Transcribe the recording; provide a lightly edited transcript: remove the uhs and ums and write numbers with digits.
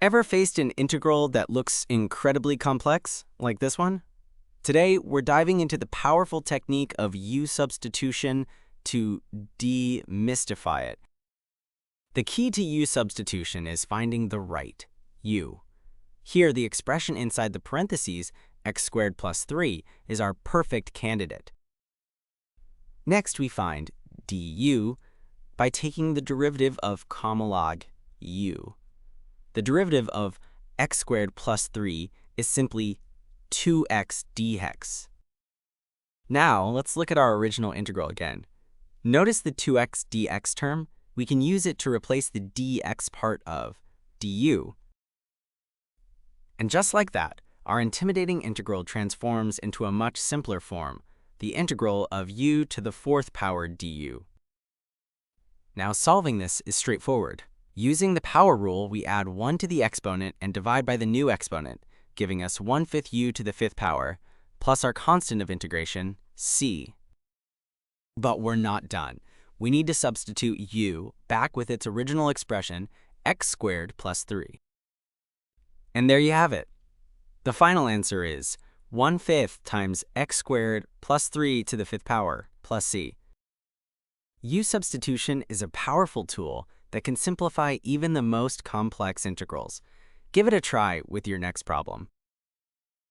Ever faced an integral that looks incredibly complex, like this one? Today, we're diving into the powerful technique of U-substitution to demystify it. The key to U-substitution is finding the right U. Here, the expression inside the parentheses, x squared plus 3, is our perfect candidate. Next, we find du by taking the derivative of common u. The derivative of x squared plus 3 is simply 2x dx. Now, let's look at our original integral again. Notice the 2x dx term? We can use it to replace the dx part of du. And just like that, our intimidating integral transforms into a much simpler form, the integral of u to the 4th power du. Now, solving this is straightforward. Using the power rule, we add 1 to the exponent and divide by the new exponent, giving us 1/5 u to the 5th power, plus our constant of integration, c. But we're not done. We need to substitute u back with its original expression, x squared plus 3. And there you have it. The final answer is 1/5 times x squared plus 3 to the 5th power plus c. U-substitution is a powerful tool that can simplify even the most complex integrals. Give it a try with your next problem.